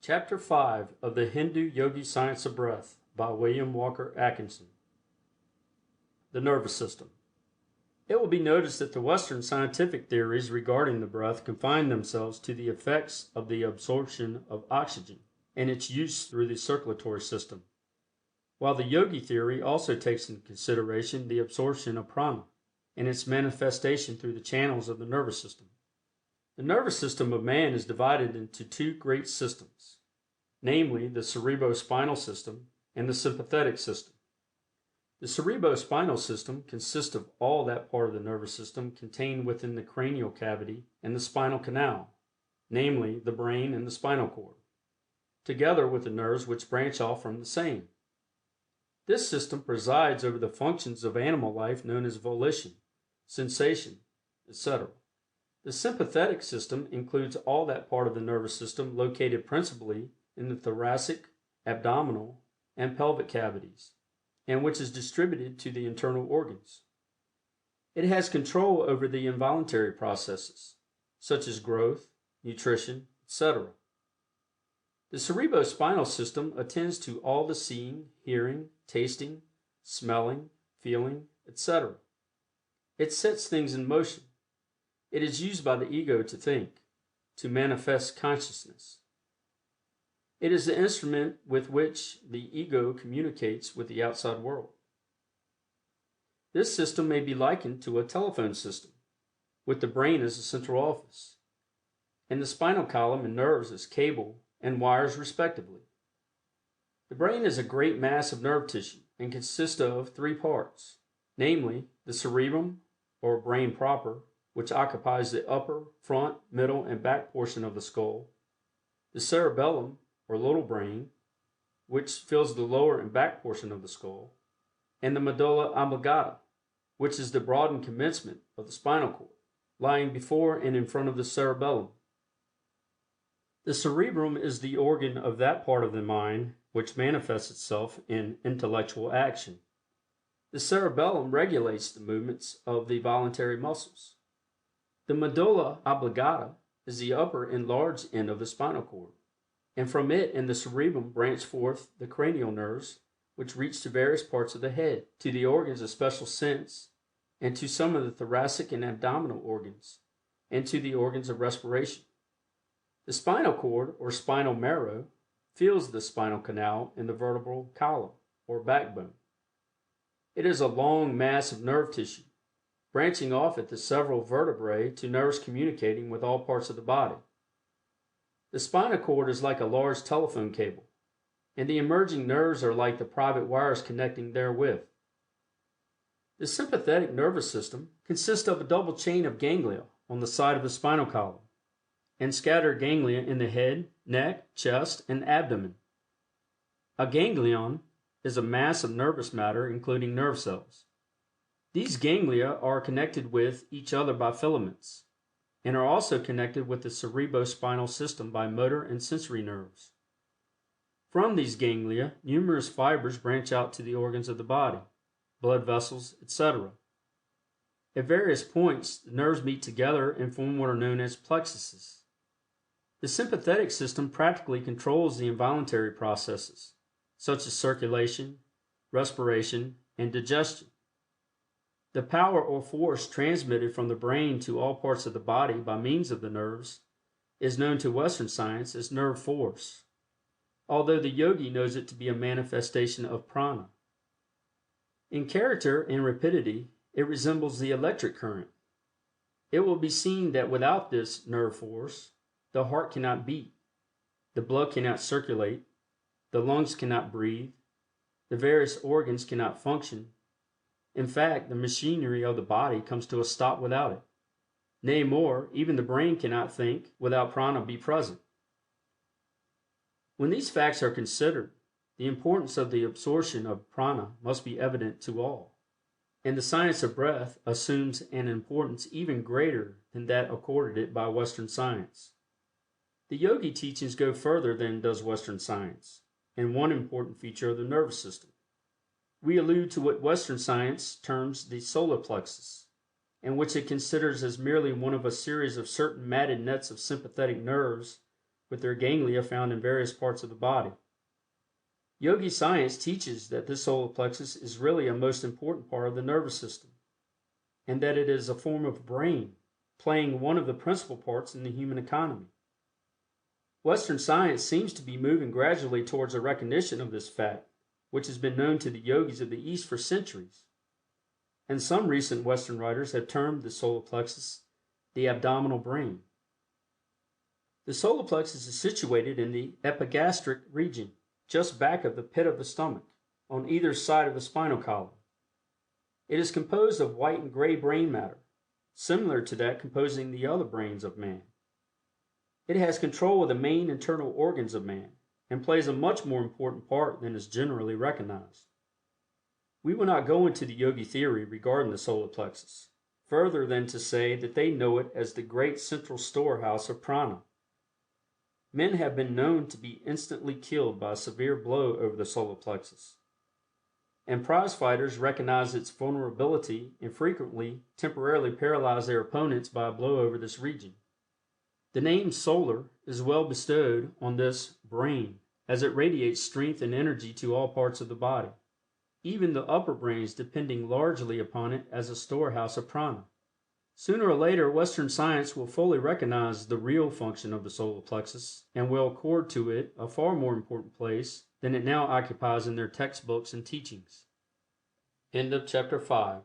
Chapter 5 of the Hindu-Yogi Science of Breath by William Walker Atkinson. The Nervous System. It will be noticed that the Western scientific theories regarding the breath confine themselves to the effects of the absorption of oxygen and its use through the circulatory system, while the Yogi theory also takes into consideration the absorption of prana and its manifestation through the channels of the nervous system. The nervous system of man is divided into two great systems, namely the cerebrospinal system and the sympathetic system. The cerebrospinal system consists of all that part of the nervous system contained within the cranial cavity and the spinal canal, namely the brain and the spinal cord, together with the nerves which branch off from the same. This system presides over the functions of animal life known as volition, sensation, etc. The sympathetic system includes all that part of the nervous system located principally in the thoracic, abdominal, and pelvic cavities, and which is distributed to the internal organs. It has control over the involuntary processes, such as growth, nutrition, etc. The cerebrospinal system attends to all the seeing, hearing, tasting, smelling, feeling, etc. It sets things in motion. It is used by the ego to think, to manifest consciousness. It is the instrument with which the ego communicates with the outside world. This system may be likened to a telephone system, with the brain as a central office, and the spinal column and nerves as cable and wires respectively. The brain is a great mass of nerve tissue and consists of three parts, namely the cerebrum, or brain proper, which occupies the upper, front, middle, and back portion of the skull, the cerebellum, or little brain, which fills the lower and back portion of the skull, and the medulla oblongata, which is the broadened commencement of the spinal cord, lying before and in front of the cerebellum. The cerebrum is the organ of that part of the mind which manifests itself in intellectual action. The cerebellum regulates the movements of the voluntary muscles. The medulla oblongata is the upper and large end of the spinal cord, and from it and the cerebrum branch forth the cranial nerves, which reach to various parts of the head, to the organs of special sense, and to some of the thoracic and abdominal organs, and to the organs of respiration. The spinal cord, or spinal marrow, fills the spinal canal and the vertebral column, or backbone. It is a long mass of nerve tissue, branching off at the several vertebrae to nerves communicating with all parts of the body. The spinal cord is like a large telephone cable, and the emerging nerves are like the private wires connecting therewith. The sympathetic nervous system consists of a double chain of ganglia on the side of the spinal column, and scattered ganglia in the head, neck, chest, and abdomen. A ganglion is a mass of nervous matter including nerve cells. These ganglia are connected with each other by filaments, and are also connected with the cerebrospinal system by motor and sensory nerves. From these ganglia, numerous fibers branch out to the organs of the body, blood vessels, etc. At various points, the nerves meet together and form what are known as plexuses. The sympathetic system practically controls the involuntary processes, such as circulation, respiration, and digestion. The power or force transmitted from the brain to all parts of the body by means of the nerves is known to Western science as nerve force, although the yogi knows it to be a manifestation of prana. In character and rapidity, it resembles the electric current. It will be seen that without this nerve force, the heart cannot beat, the blood cannot circulate, the lungs cannot breathe, the various organs cannot function. In fact, the machinery of the body comes to a stop without it. Nay more, even the brain cannot think without prana be present. When these facts are considered, the importance of the absorption of prana must be evident to all, and the science of breath assumes an importance even greater than that accorded it by Western science. The yogi teachings go further than does Western science, in one important feature of the nervous system. We allude to what Western science terms the solar plexus, and which it considers as merely one of a series of certain matted nets of sympathetic nerves with their ganglia found in various parts of the body. Yogi science teaches that this solar plexus is really a most important part of the nervous system, and that it is a form of brain, playing one of the principal parts in the human economy. Western science seems to be moving gradually towards a recognition of this fact, which has been known to the yogis of the East for centuries, and some recent Western writers have termed the solar plexus the abdominal brain. The solar plexus is situated in the epigastric region, just back of the pit of the stomach, on either side of the spinal column. It is composed of white and gray brain matter, similar to that composing the other brains of man. It has control of the main internal organs of man, and plays a much more important part than is generally recognized. We will not go into the yogi theory regarding the solar plexus, further than to say that they know it as the great central storehouse of prana. Men have been known to be instantly killed by a severe blow over the solar plexus, and prize fighters recognize its vulnerability and frequently temporarily paralyze their opponents by a blow over this region. The name solar is well bestowed on this brain, as it radiates strength and energy to all parts of the body, even the upper brains depending largely upon it as a storehouse of prana. Sooner or later, Western science will fully recognize the real function of the solar plexus and will accord to it a far more important place than it now occupies in their textbooks and teachings. End of Chapter 5.